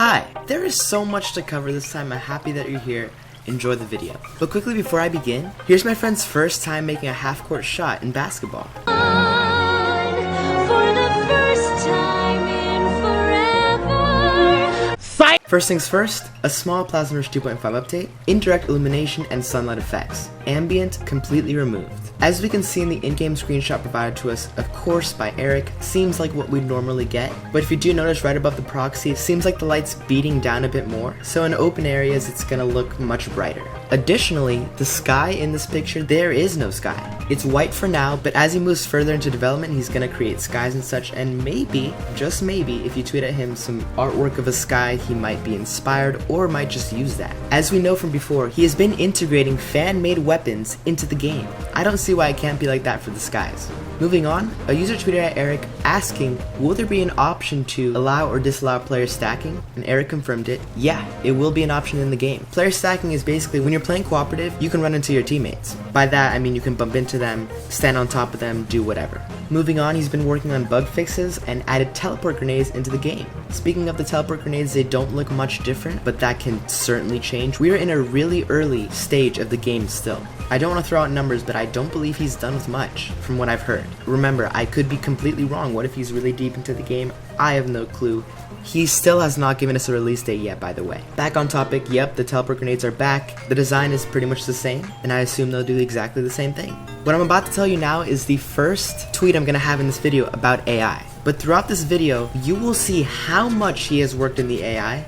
Hi! There is so much to cover this time. I'm happy that you're here. Enjoy the video. But quickly before I begin, here's my friend's first time making a half-court shot in basketball. First things first, a small Plazma Burst 2.5 update, indirect illumination and sunlight effects, ambient completely removed. As we can see in the in-game screenshot provided to us, of course by Eric, seems like what we'd normally get, but if you do notice right above the proxy, it seems like the light's beating down a bit more, so in open areas it's gonna look much brighter. Additionally, the sky in this picture, there is no sky. It's white for now, but as he moves further into development, he's gonna create skies and such, and maybe, just maybe, if you tweet at him some artwork of a sky, he might be inspired or might just use that. As we know from before, he has been integrating fan-made weapons into the game. I don't see why it can't be like that for the skies. Moving on, a user tweeted at Eric asking, will there be an option to allow or disallow player stacking? And Eric confirmed it. Yeah, it will be an option in the game. Player stacking is basically when you're playing cooperative, you can run into your teammates. By that, I mean you can bump into them, stand on top of them, do whatever. Moving on, he's been working on bug fixes and added teleport grenades into the game. Speaking of the teleport grenades, they don't look much different, but that can certainly change. We are in a really early stage of the game still. I don't want to throw out numbers, but I don't believe he's done with much, from what I've heard. Remember, I could be completely wrong. What if he's really deep into the game? I have no clue. He still has not given us a release date yet, by the way. Back on topic, yep, the teleport grenades are back. The design is pretty much the same, and I assume they'll do exactly the same thing. What I'm about to tell you now is the first tweet I'm going to have in this video about AI. But throughout this video, you will see how much he has worked in the AI,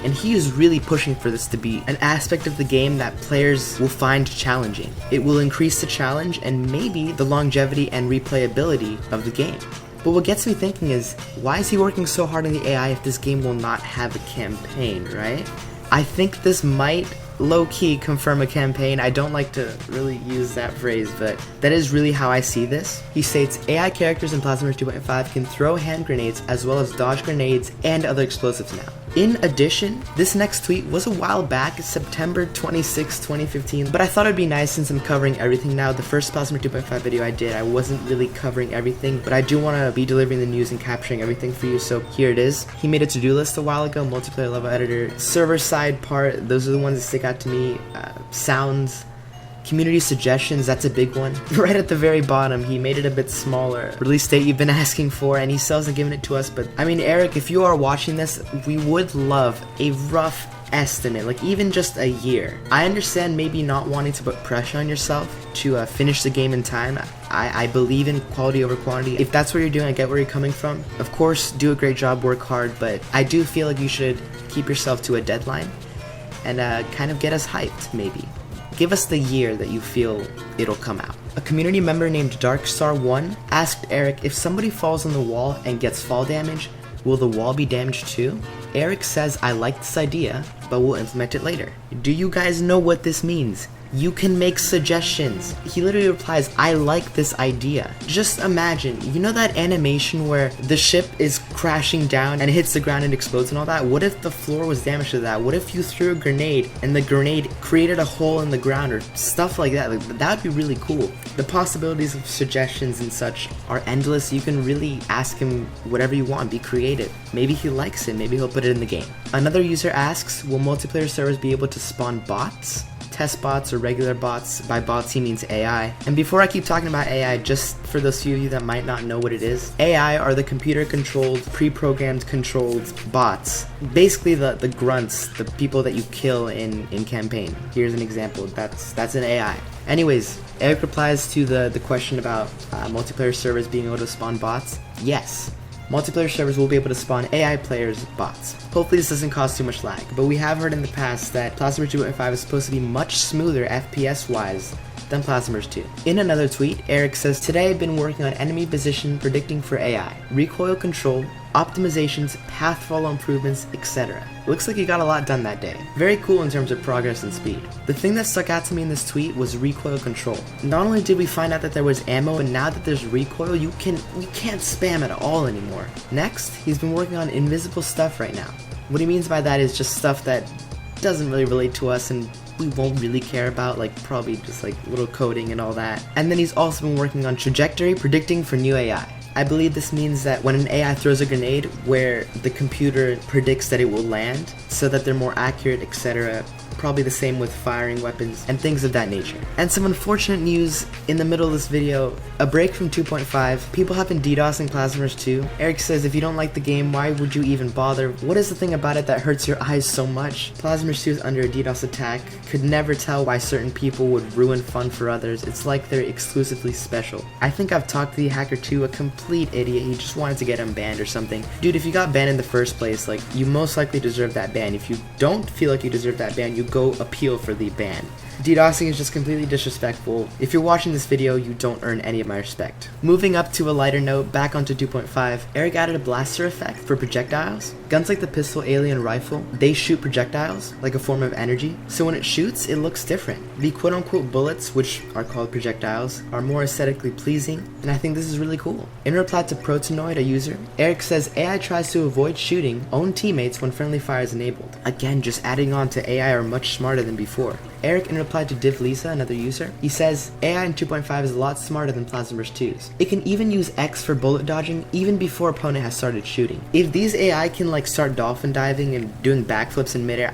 and he is really pushing for this to be an aspect of the game that players will find challenging. It will increase the challenge and maybe the longevity and replayability of the game. But what gets me thinking is, why is he working so hard on the AI if this game will not have a campaign, right? I think this might low-key confirm a campaign. I don't like to really use that phrase, but that is really how I see this. He states, AI characters in Plazma Burst 2.5 can throw hand grenades as well as dodge grenades and other explosives now. In addition, this next tweet was a while back, September 26, 2015, but I thought it'd be nice since I'm covering everything now. The first Plazma 2.5 video I did, I wasn't really covering everything, but I do want to be delivering the news and capturing everything for you, so here it is. He made a to-do list a while ago, multiplayer level editor, server side part, those are the ones that stick out to me, sounds, community suggestions, that's a big one. Right at the very bottom, he made it a bit smaller. Release date you've been asking for, and he still hasn't given it to us, but I mean, Eric, if you are watching this, we would love a rough estimate, like even just a year. I understand maybe not wanting to put pressure on yourself to finish the game in time. I believe in quality over quantity. If that's what you're doing, I get where you're coming from. Of course, do a great job, work hard, but I do feel like you should keep yourself to a deadline and kind of get us hyped, maybe. Give us the year that you feel it'll come out. A community member named Darkstar1 asked Eric, if somebody falls on the wall and gets fall damage, will the wall be damaged too? Eric says, I like this idea, but we'll implement it later. Do you guys know what this means? You can make suggestions. He literally replies, I like this idea. Just imagine, you know that animation where the ship is crashing down and it hits the ground and explodes and all that? What if the floor was damaged to that? What if you threw a grenade and the grenade created a hole in the ground or stuff like that? Like, that would be really cool. The possibilities of suggestions and such are endless. You can really ask him whatever you want, be creative. Maybe he likes it, maybe he'll put it in the game. Another user asks, will multiplayer servers be able to spawn bots? Test bots or regular bots. By bots he means AI. And before I keep talking about AI, just for those few of you that might not know what it is, AI are the computer controlled, pre-programmed controlled bots. Basically the grunts, the people that you kill in campaign. Here's an example, that's an AI. Anyways, Eric replies to the question about multiplayer servers being able to spawn bots. Yes. Multiplayer servers will be able to spawn AI players bots. Hopefully this doesn't cause too much lag, but we have heard in the past that Plazma Burst 2.5 is supposed to be much smoother FPS wise than Plazma Burst 2. In another tweet, Eric says, today I've been working on enemy position predicting for AI, recoil control, optimizations, path follow improvements, etc. Looks like he got a lot done that day. Very cool in terms of progress and speed. The thing that stuck out to me in this tweet was recoil control. Not only did we find out that there was ammo, but now that there's recoil, you can't spam at all anymore. Next, he's been working on invisible stuff right now. What he means by that is just stuff that doesn't really relate to us and we won't really care about, like probably just like little coding and all that. And then he's also been working on trajectory predicting for new AI. I believe this means that when an AI throws a grenade where the computer predicts that it will land so that they're more accurate, etc. Probably the same with firing weapons and things of that nature. And some unfortunate news in the middle of this video, a break from 2.5, people have been DDoSing Plazma Burst 2. Eric says, if you don't like the game, why would you even bother? What is the thing about it that hurts your eyes so much? Plazma Burst 2 is under a DDoS attack, could never tell why certain people would ruin fun for others. It's like they're exclusively special. I think I've talked to the hacker too, a complete idiot. He just wanted to get him banned or something. Dude, if you got banned in the first place, like, you most likely deserve that ban. If you don't feel like you deserve that ban, you go appeal for the ban. DDoSing is just completely disrespectful. If you're watching this video, you don't earn any of my respect. Moving up to a lighter note, back onto 2.5, Eric added a blaster effect for projectiles. Guns like the pistol, alien, rifle, they shoot projectiles, like a form of energy. So when it shoots, it looks different. The quote-unquote bullets, which are called projectiles, are more aesthetically pleasing, and I think this is really cool. In reply to Protanoid, a user, Eric says AI tries to avoid shooting own teammates when friendly fire is enabled. Again, just adding on to AI are much smarter than before. Eric, in reply to Div Lisa, another user, he says, AI in 2.5 is a lot smarter than Plazma Burst 2's. It can even use X for bullet dodging even before opponent has started shooting. If these AI can like start dolphin diving and doing backflips in midair,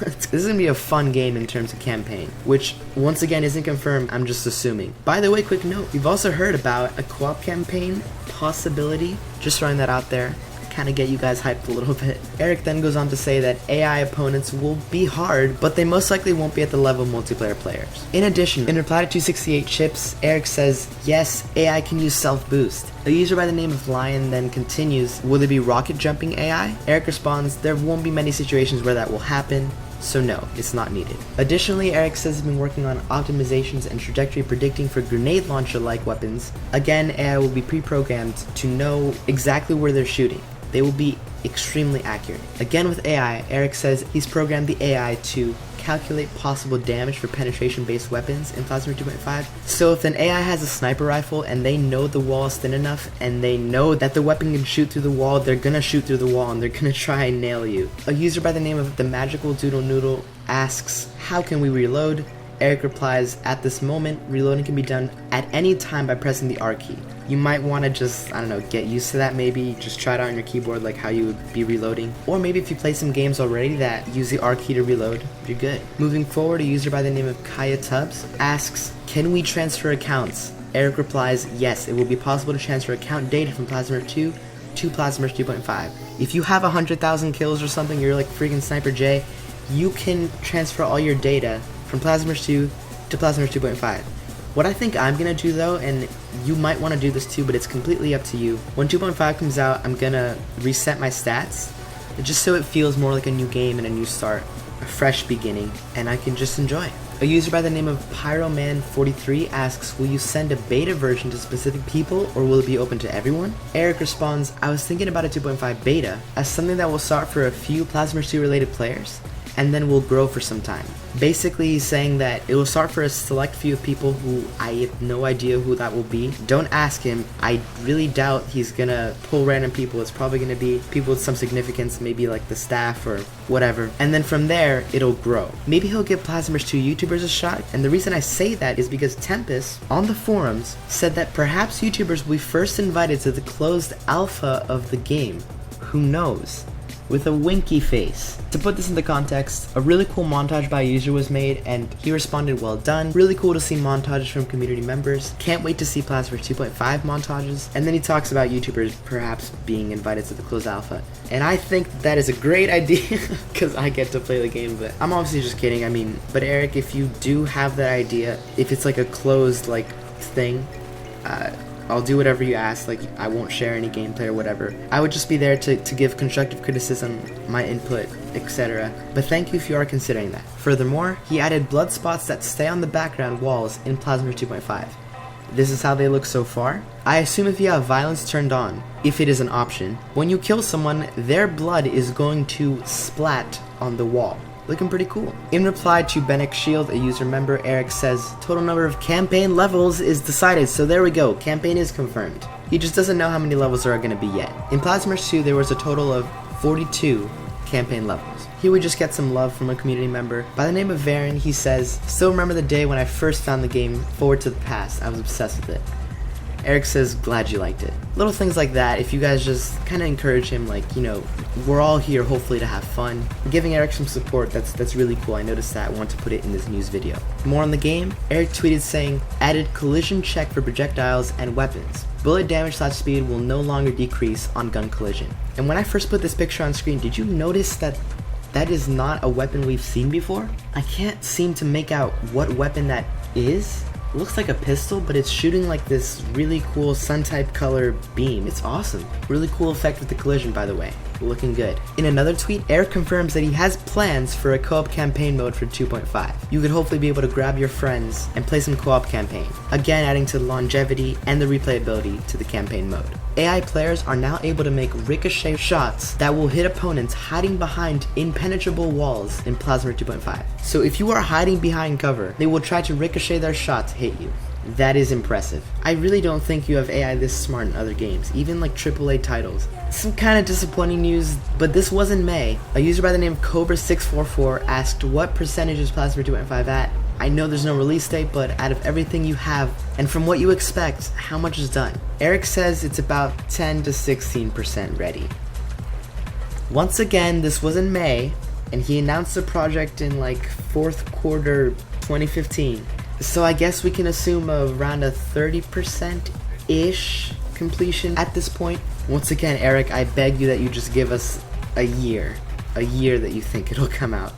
this is gonna be a fun game in terms of campaign, which once again isn't confirmed, I'm just assuming. By the way, quick note, we've also heard about a co-op campaign possibility, just throwing that out there. Kind of get you guys hyped a little bit. Eric then goes on to say that AI opponents will be hard, but they most likely won't be at the level of multiplayer players. In addition, in reply to 268 Chips, Eric says, yes, AI can use self-boost. A user by the name of Lion then continues, will there be rocket jumping AI? Eric responds, there won't be many situations where that will happen, so no, it's not needed. Additionally, Eric says he's been working on optimizations and trajectory predicting for grenade launcher-like weapons. Again, AI will be pre-programmed to know exactly where they're shooting. They will be extremely accurate. Again with AI, Eric says he's programmed the AI to calculate possible damage for penetration-based weapons in Plazma 2.5. So if an AI has a sniper rifle and they know the wall is thin enough and they know that the weapon can shoot through the wall, they're gonna shoot through the wall and they're gonna try and nail you. A user by the name of the Magical Doodle Noodle asks, how can we reload? Eric replies, at this moment, reloading can be done at any time by pressing the R key. You might want to just, I don't know, get used to that maybe, just try it out on your keyboard like how you would be reloading. Or maybe if you play some games already that use the R key to reload, you're good. Moving forward, a user by the name of Kaya Tubbs asks, can we transfer accounts? Eric replies, yes, it will be possible to transfer account data from Plazma Burst 2 to Plazma Burst 2.5. If you have 100,000 kills or something, you're like freaking Sniper J, you can transfer all your data from Plazma Burst 2 to Plazma Burst 2.5. What I think I'm gonna do though, and you might want to do this too, but it's completely up to you. When 2.5 comes out, I'm gonna reset my stats, just so it feels more like a new game and a new start, a fresh beginning, and I can just enjoy. A user by the name of Pyroman43 asks, will you send a beta version to specific people or will it be open to everyone? Eric responds, I was thinking about a 2.5 beta as something that will start for a few Plazma Burst 2 related players and then will grow for some time. Basically, he's saying that it will start for a select few of people who I have no idea who that will be. Don't ask him. I really doubt he's gonna pull random people. It's probably gonna be people with some significance, maybe like the staff or whatever. And then from there, it'll grow. Maybe he'll give Plazma Burst 2 YouTubers a shot. And the reason I say that is because Tempest, on the forums, said that perhaps YouTubers will be first invited to the closed alpha of the game. Who knows? With a winky face. To put this into context, a really cool montage by a user was made and he responded, well done. Really cool to see montages from community members. Can't wait to see Plazma Burst 2.5 montages. And then he talks about YouTubers perhaps being invited to the closed alpha. And I think that is a great idea because I get to play the game, but I'm obviously just kidding. I mean, but Eric, if you do have that idea, if it's like a closed like thing, I'll do whatever you ask, like I won't share any gameplay or whatever. I would just be there to give constructive criticism, my input, etc. But thank you if you are considering that. Furthermore, he added blood spots that stay on the background walls in Plazma Burst 2.5. This is how they look so far. I assume if you have violence turned on, if it is an option, when you kill someone, their blood is going to splat on the wall. Looking pretty cool. In reply to Benek Shield, a user member, Eric says, total number of campaign levels is decided, so there we go, campaign is confirmed. He just doesn't know how many levels there are going to be yet. In Plazma Burst 2, there was a total of 42 campaign levels. Here we just get some love from a community member. By the name of Varen, he says, still remember the day when I first found the game, Forward to the Past, I was obsessed with it. Eric says, glad you liked it. Little things like that, if you guys just kind of encourage him, like, you know, we're all here hopefully to have fun. Giving Eric some support, that's really cool. I noticed that. I want to put it in this news video. More on the game, Eric tweeted saying, added collision check for projectiles and weapons. Bullet damage / speed will no longer decrease on gun collision. And when I first put this picture on screen, did you notice that that is not a weapon we've seen before? I can't seem to make out what weapon that is. It looks like a pistol, but it's shooting like this really cool sun-type color beam. It's awesome. Really cool effect with the collision, by the way. Looking good. In another tweet, Eric confirms that he has plans for a co-op campaign mode for 2.5. You could hopefully be able to grab your friends and play some co-op campaign, again adding to the longevity and the replayability to the campaign mode. AI players are now able to make ricochet shots that will hit opponents hiding behind impenetrable walls in Plazma 2.5. So if you are hiding behind cover, they will try to ricochet their shot to hit you. That is impressive. I really don't think you have AI this smart in other games, even like AAA titles. Some kind of disappointing news, but this was in May. A user by the name of Cobra644 asked what percentage is Plazma 2.5 at. I know there's no release date, but out of everything you have, and from what you expect, how much is done? Eric says it's about 10 to 16% ready. Once again, this was in May, and he announced the project in like 4th quarter 2015. So I guess we can assume around a 30%-ish completion at this point. Once again, Eric, I beg you that you just give us a year that you think it'll come out.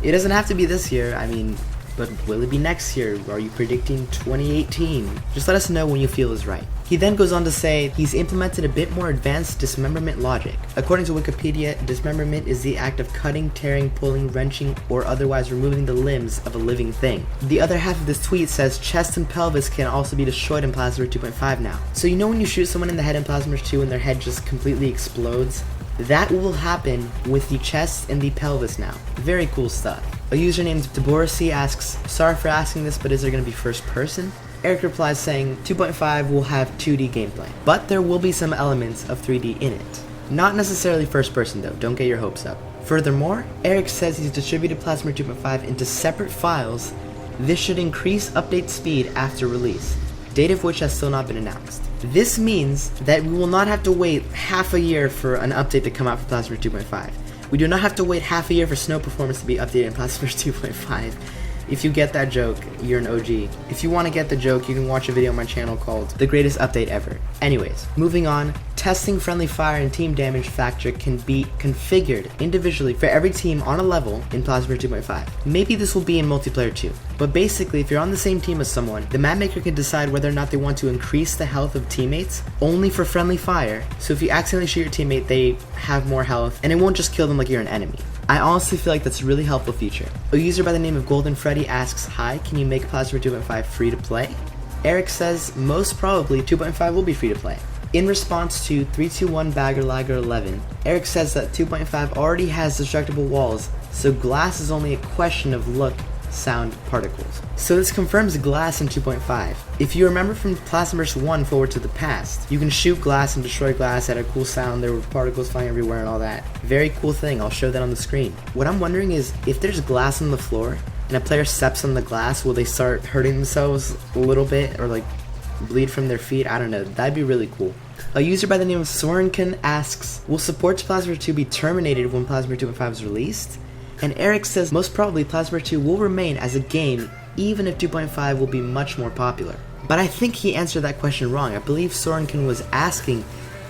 It doesn't have to be this year, I mean, but will it be next year? Are you predicting 2018? Just let us know when you feel is right. He then goes on to say he's implemented a bit more advanced dismemberment logic. According to Wikipedia, dismemberment is the act of cutting, tearing, pulling, wrenching, or otherwise removing the limbs of a living thing. The other half of this tweet says chest and pelvis can also be destroyed in Plazma 2.5 now. So you know when you shoot someone in the head in Plazma 2 and their head just completely explodes? That will happen with the chest and the pelvis now. Very cool stuff. A user named Deborah asks, sorry for asking this, but is there going to be first person? Eric replies saying 2.5 will have 2D gameplay, but there will be some elements of 3D in it. Not necessarily first person though, don't get your hopes up. Furthermore, Eric says he's distributed Plazma 2.5 into separate files. This should increase update speed after release, date of which has still not been announced. This means that we will not have to wait half a year for an update to come out for Plazma 2.5. We do not have to wait half a year for snow performance to be updated in Plazma 2.5. If you get that joke, you're an OG. If you want to get the joke, you can watch a video on my channel called The Greatest Update Ever. Anyways, moving on, testing friendly fire and team damage factor can be configured individually for every team on a level in Plazma 2.5. Maybe this will be in multiplayer too, but basically if you're on the same team as someone, the mapmaker can decide whether or not they want to increase the health of teammates only for friendly fire, so if you accidentally shoot your teammate, they have more health, and it won't just kill them like you're an enemy. I honestly feel like that's a really helpful feature. A user by the name of Golden Freddy asks, hi, can you make Plazma 2.5 free to play? Eric says most probably 2.5 will be free to play. In response to 321 Bagger Lagger 11, Eric says that 2.5 already has destructible walls, so glass is only a question of look, sound, particles. So this confirms glass in 2.5. If you remember from Plazma Burst 1 Forward to the Past, you can shoot glass and destroy glass, had a cool sound, there were particles flying everywhere and all that. Very cool thing, I'll show that on the screen. What I'm wondering is, if there's glass on the floor, and a player steps on the glass, will they start hurting themselves a little bit, or like bleed from their feet? I don't know, that'd be really cool. A user by the name of Sorenkin asks, will support to Plazma 2 be terminated when Plazma 2.5 is released? And Eric says most probably Plazma 2 will remain as a game even if 2.5 will be much more popular. But I think he answered that question wrong. I believe Sorenkin was asking,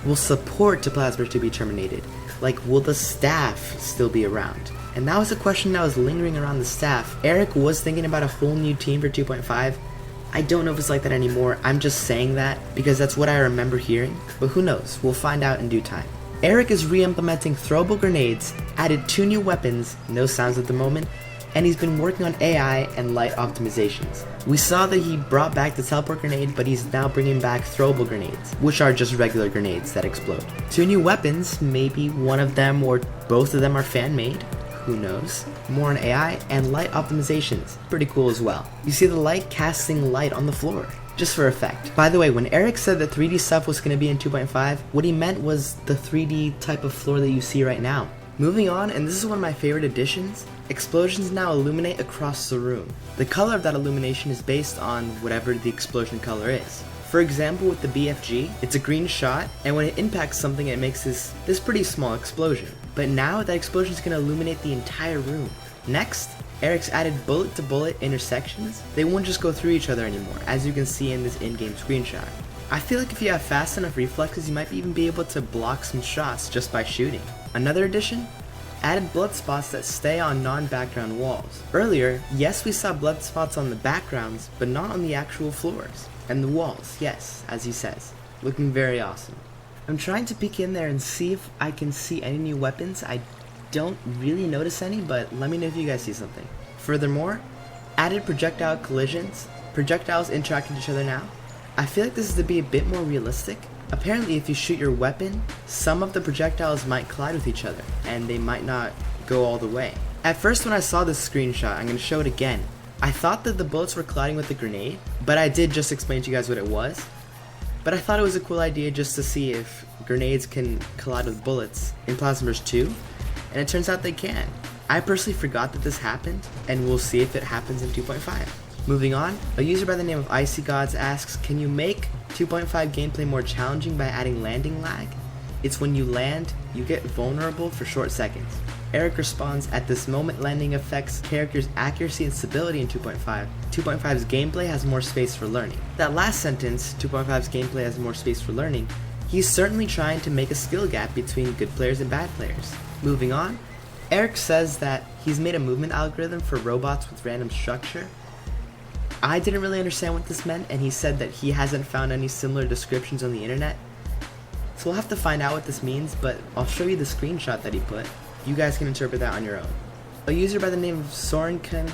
will support to Plazma 2 be terminated? Like, will the staff still be around? And that was a question that was lingering around the staff. Eric was thinking about a whole new team for 2.5. I don't know if it's like that anymore. I'm just saying that because that's what I remember hearing. But who knows? We'll find out in due time. Eric is re-implementing throwable grenades, added 2 new weapons, no sounds at the moment, and he's been working on AI and light optimizations. We saw that he brought back the teleport grenade, but he's now bringing back throwable grenades, which are just regular grenades that explode. 2 new weapons, maybe one of them or both of them are fan-made, who knows. More on AI and light optimizations, pretty cool as well. You see the light casting light on the floor, just for effect. By the way, when Eric said that 3D stuff was going to be in 2.5, what he meant was the 3D type of floor that you see right now. Moving on, and this is one of my favorite additions, explosions now illuminate across the room. The color of that illumination is based on whatever the explosion color is. For example, with the BFG, it's a green shot, and when it impacts something, it makes this pretty small explosion. But now that explosion is going to illuminate the entire room. Next, Eric's added bullet-to-bullet intersections. They won't just go through each other anymore, as you can see in this in-game screenshot. I feel like if you have fast enough reflexes, you might even be able to block some shots just by shooting. Another addition? Added blood spots that stay on non-background walls. Earlier, yes, we saw blood spots on the backgrounds, but not on the actual floors. And the walls, yes, as he says. Looking very awesome. I'm trying to peek in there and see if I can see any new weapons. I don't really notice any, but let me know if you guys see something. Furthermore, added projectile collisions. Projectiles interact with each other now. I feel like this is to be a bit more realistic. Apparently, if you shoot your weapon, some of the projectiles might collide with each other, and they might not go all the way. At first, when I saw this screenshot, I'm going to show it again. I thought that the bullets were colliding with the grenade, but I did just explain to you guys what it was. But I thought it was a cool idea just to see if grenades can collide with bullets in Plazma Burst 2, and it turns out they can. I personally forgot that this happened, and we'll see if it happens in 2.5. Moving on, a user by the name of Icy Gods asks, can you make 2.5 gameplay more challenging by adding landing lag? It's when you land, you get vulnerable for short seconds. Eric responds, at this moment landing affects characters' accuracy and stability in 2.5. 2.5's gameplay has more space for learning. That last sentence, 2.5's gameplay has more space for learning, he's certainly trying to make a skill gap between good players and bad players. Moving on, Eric says that he's made a movement algorithm for robots with random structure. I didn't really understand what this meant, and he said that he hasn't found any similar descriptions on the internet. So we'll have to find out what this means, but I'll show you the screenshot that he put. You guys can interpret that on your own. A user by the name of Sorenken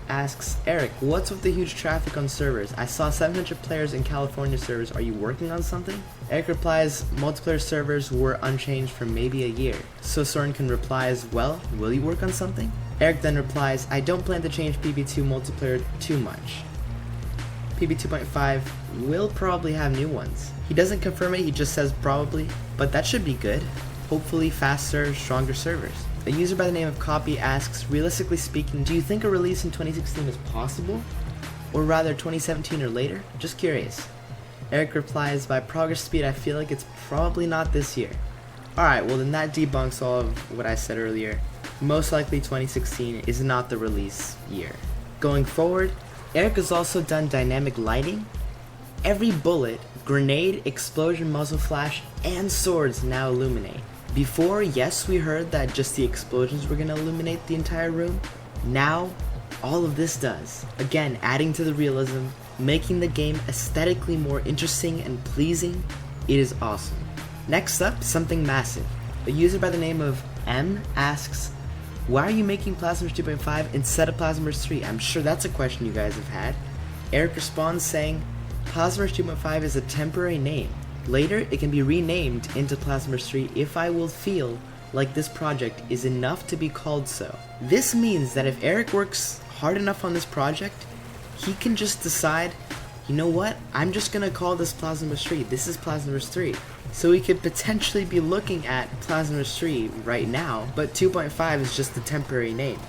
asks, Eric, what's with the huge traffic on servers? I saw 700 players in California servers. Are you working on something? Eric replies, multiplayer servers were unchanged for maybe a year. So Sorenken replies, well, will you work on something? Eric then replies, I don't plan to change PB2 multiplayer too much. PB2.5 will probably have new ones. He doesn't confirm it, he just says probably, but that should be good. Hopefully faster, stronger servers. A user by the name of Copy asks, realistically speaking, do you think a release in 2016 is possible? Or rather 2017 or later? Just curious. Eric replies, by progress speed I feel like it's probably not this year. Alright, well then that debunks all of what I said earlier. Most likely 2016 is not the release year. Going forward, Eric has also done dynamic lighting. Every bullet, grenade, explosion, muzzle flash, and swords now illuminate. Before, yes, we heard that just the explosions were going to illuminate the entire room. Now, all of this does. Again, adding to the realism, making the game aesthetically more interesting and pleasing. It is awesome. Next up, something massive. A user by the name of M asks, why are you making Plazma Burst 2.5 instead of Plazma Burst 3? I'm sure that's a question you guys have had. Eric responds saying, Plazma Burst 2.5 is a temporary name. Later, it can be renamed into Plazma Burst 3 if I will feel like this project is enough to be called so. This means that if Eric works hard enough on this project, he can just decide, you know what, I'm just gonna call this Plazma Burst 3. This is Plazma Burst 3. So we could potentially be looking at Plazma Burst 3 right now, but 2.5 is just the temporary name.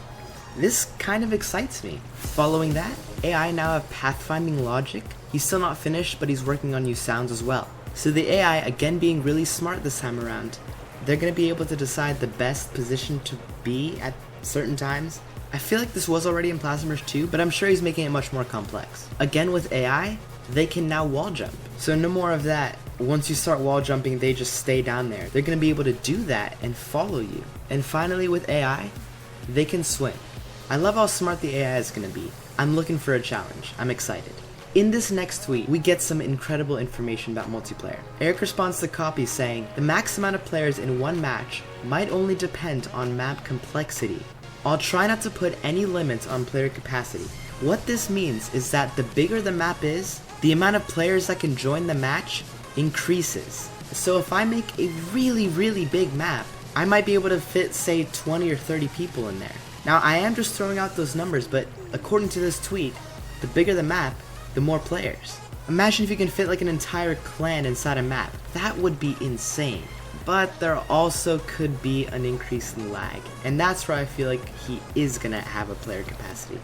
This kind of excites me. Following that, AI now have pathfinding logic. He's still not finished, but he's working on new sounds as well. So the AI, again being really smart this time around, they're going to be able to decide the best position to be at certain times. I feel like this was already in Plazma Burst 2, but I'm sure he's making it much more complex. Again with AI, they can now wall jump. So no more of that, once you start wall jumping, they just stay down there. They're going to be able to do that and follow you. And finally with AI, they can swim. I love how smart the AI is going to be. I'm looking for a challenge. I'm excited. In this next tweet, we get some incredible information about multiplayer. Eric responds to Copy saying, the max amount of players in one match might only depend on map complexity. I'll try not to put any limits on player capacity. What this means is that the bigger the map is, the amount of players that can join the match increases. So if I make a really big map, I might be able to fit say 20 or 30 people in there. Now I am just throwing out those numbers, but according to this tweet, the bigger the map, the more players. Imagine if you can fit like an entire clan inside a map. That would be insane. But there also could be an increase in lag, and that's where I feel like he is gonna have a player capacity.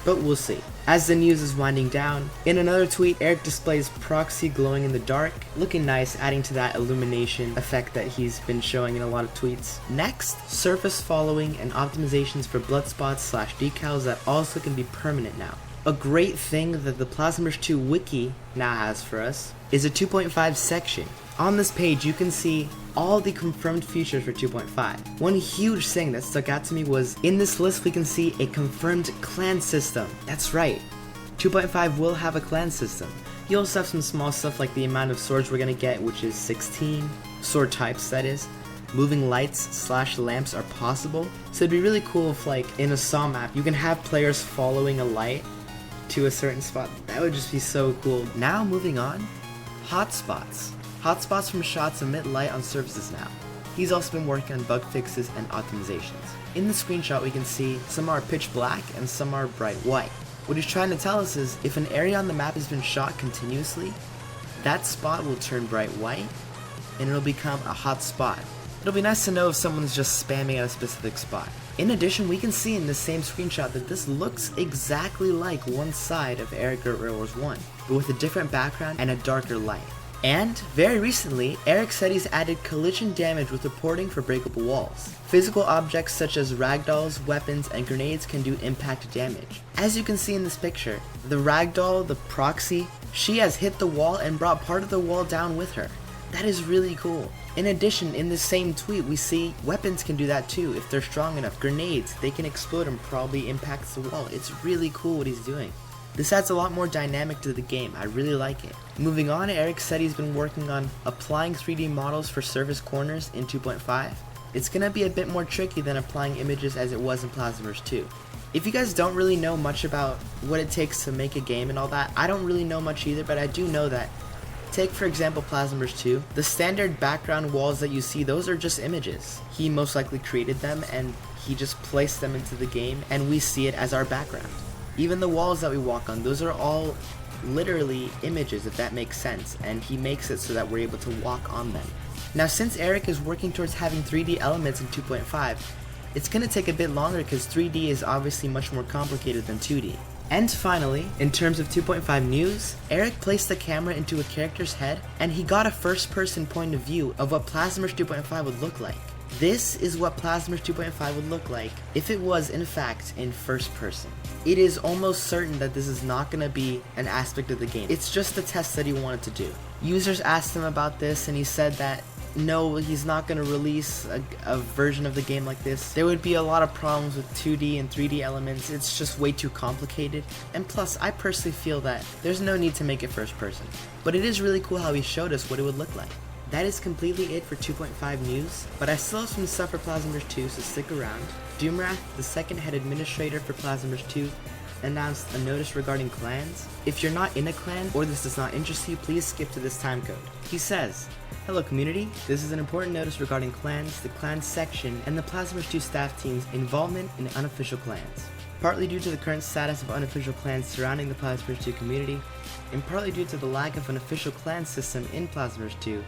but we'll see. As the news is winding down, in another tweet, Eric displays proxy glowing in the dark, looking nice, adding to that illumination effect that he's been showing in a lot of tweets. Next, surface following and optimizations for blood spots / decals that also can be permanent now. A great thing that the Plazma Burst 2 wiki now has for us is a 2.5 section. On this page, you can see all the confirmed features for 2.5. One huge thing that stuck out to me was, in this list we can see a confirmed clan system. That's right, 2.5 will have a clan system. You also have some small stuff like the amount of swords we're gonna get, which is 16, sword types that is. Moving lights / lamps are possible, so it'd be really cool if, like, in a Saw map, you can have players following a light to a certain spot. That would just be so cool. Now moving on, hotspots. Hotspots from shots emit light on surfaces now. He's also been working on bug fixes and optimizations. In the screenshot we can see some are pitch black and some are bright white. What he's trying to tell us is, if an area on the map has been shot continuously, that spot will turn bright white and it'll become a hot spot. It'll be nice to know if someone's just spamming at a specific spot. In addition, we can see in the same screenshot that this looks exactly like one side of Eric Guerrero Wars 1, but with a different background and a darker light. And, very recently, Eric said he's added collision damage with reporting for breakable walls. Physical objects such as ragdolls, weapons, and grenades can do impact damage. As you can see in this picture, the ragdoll, the proxy, she has hit the wall and brought part of the wall down with her. That is really cool. In addition, in the same tweet, we see weapons can do that too if they're strong enough. Grenades, they can explode and probably impact the wall. It's really cool what he's doing. This adds a lot more dynamic to the game. I really like it. Moving on, Eric said he's been working on applying 3D models for surface corners in 2.5. It's gonna be a bit more tricky than applying images as it was in Plazma Burst 2. If you guys don't really know much about what it takes to make a game and all that, I don't really know much either, but I do know that, take for example Plazma Burst 2, the standard background walls that you see, those are just images. He most likely created them and he just placed them into the game and we see it as our background. Even the walls that we walk on, those are all literally images, if that makes sense, and he makes it so that we're able to walk on them. Now since Eric is working towards having 3D elements in 2.5, it's going to take a bit longer because 3D is obviously much more complicated than 2D. And finally, in terms of 2.5 news, Eric placed the camera into a character's head and he got a first-person point of view of what Plazma Burst 2.5 would look like. This is what Plazma Burst 2.5 would look like if it was in fact in first person. It is almost certain that this is not going to be an aspect of the game. It's just a test that he wanted to do. Users asked him about this and he said that no, he's not going to release a version of the game like this. There would be a lot of problems with 2D and 3D elements. It's just way too complicated. And plus, I personally feel that there's no need to make it first person. But it is really cool how he showed us what it would look like. That is completely it for 2.5 news, but I still have some stuff for Plazma Burst 2, so stick around. Doomwrath, the second head administrator for Plazma Burst 2, announced a notice regarding clans. If you're not in a clan or this does not interest you, please skip to this time code. He says, "Hello community, this is an important notice regarding clans, the clans section, and the Plazma Burst 2 staff team's involvement in unofficial clans. Partly due to the current status of unofficial clans surrounding the Plazma Burst 2 community, and partly due to the lack of an official clan system in Plazma Burst 2,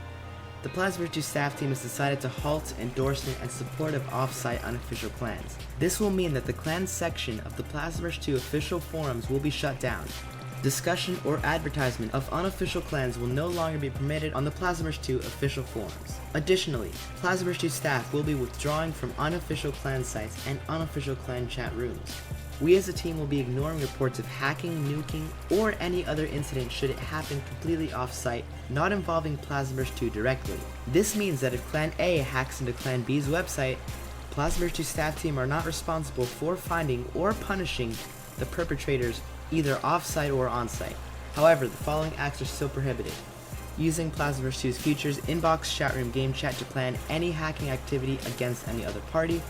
the Plazma Burst 2 staff team has decided to halt endorsement and support of off-site unofficial clans. This will mean that the clans section of the Plazma Burst 2 official forums will be shut down. Discussion or advertisement of unofficial clans will no longer be permitted on the Plazma Burst 2 official forums. Additionally, Plazma Burst 2 staff will be withdrawing from unofficial clan sites and unofficial clan chat rooms. We as a team will be ignoring reports of hacking, nuking, or any other incident should it happen completely off-site, not involving Plazma Burst 2 directly. This means that if Clan A hacks into Clan B's website, Plazma Burst 2 staff team are not responsible for finding or punishing the perpetrators either off-site or on-site. However, the following acts are still prohibited: using Plazma Burst 2's features inbox, chat room, game chat to plan any hacking activity against any other party,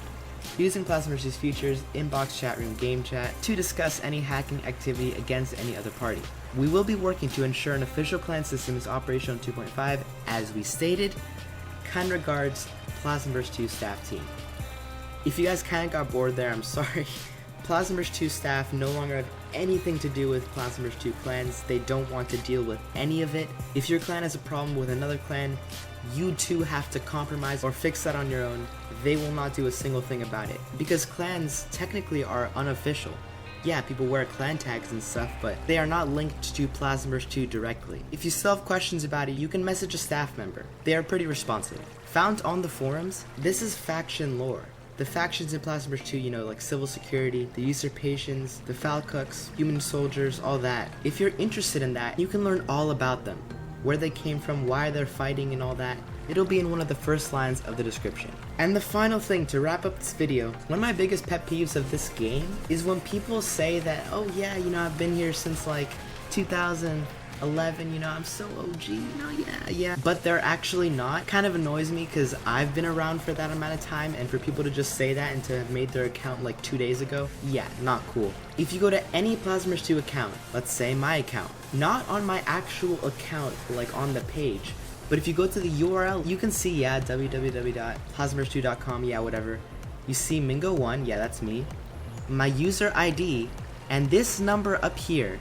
using Plazma Burst 2's features inbox, chat room, game chat to discuss any hacking activity against any other party. We will be working to ensure an official clan system is operational in 2.5, as we stated. Kind regards, Plazma Burst 2 staff team." If you guys kinda got bored there, I'm sorry. Plazma Burst 2 staff no longer have anything to do with Plazma Burst 2 clans. They don't want to deal with any of it. If your clan has a problem with another clan, you too have to compromise or fix that on your own. They will not do a single thing about it, because clans technically are unofficial. Yeah, people wear clan tags and stuff, but they are not linked to Plazma Burst 2 directly. If you still have questions about it, you can message a staff member. They are pretty responsive. Found on the forums, this is faction lore. The factions in Plazma Burst 2, you know, like Civil Security, the Usurpations, the Falcuks, Human Soldiers, all that. If you're interested in that, you can learn all about them. Where they came from, why they're fighting and all that. It'll be in one of the first lines of the description. And the final thing to wrap up this video, one of my biggest pet peeves of this game is when people say that, oh yeah, you know, I've been here since like 2011, you know, I'm so OG, you know, yeah. But they're actually not. Kind of annoys me because I've been around for that amount of time, and for people to just say that and to have made their account like 2 days ago, yeah, not cool. If you go to any Plazma Burst 2 account, let's say my account, not on my actual account like on the page, but if you go to the URL, you can see, yeah, www.plazmaburst2.com, yeah, whatever. You see Mingo1, yeah, that's me. My user ID, and this number up here,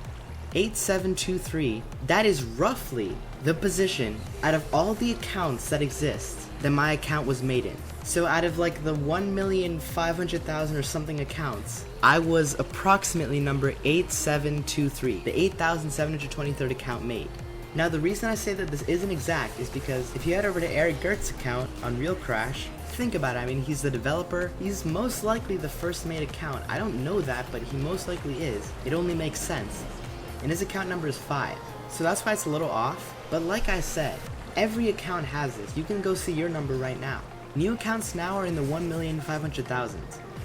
8723, that is roughly the position out of all the accounts that exist that my account was made in. So out of like the 1,500,000 or something accounts, I was approximately number 8723, the 8,723rd account made. Now the reason I say that this isn't exact is because if you head over to Eric Gertz's account on Real Crash, think about it, I mean, he's the developer, he's most likely the first made account. I don't know that, but he most likely is. It only makes sense. And his account number is 5. So that's why it's a little off, but like I said, every account has this. You can go see your number right now. New accounts now are in the 1,500,000.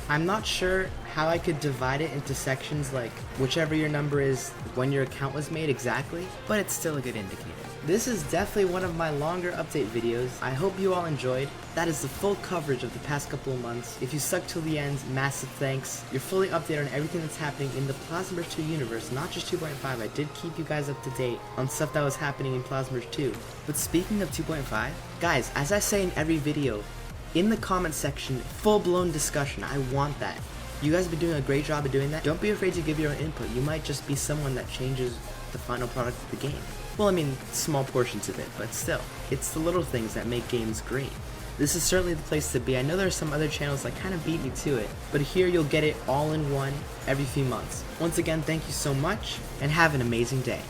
I'm not sure how I could divide it into sections like whichever your number is when your account was made exactly, but it's still a good indicator. This is definitely one of my longer update videos. I hope you all enjoyed. That is the full coverage of the past couple of months. If you stuck till the end, massive thanks. You're fully updated on everything that's happening in the Plazma Burst 2 universe, not just 2.5. I did keep you guys up to date on stuff that was happening in Plazma Burst 2. But speaking of 2.5, guys, as I say in every video, in the comment section, full-blown discussion. I want that. You guys have been doing a great job of doing that. Don't be afraid to give your own input. You might just be someone that changes the final product of the game. Well, I mean, small portions of it, but still. It's the little things that make games great. This is certainly the place to be. I know there are some other channels that kind of beat me to it, but here you'll get it all in one every few months. Once again, thank you so much, and have an amazing day.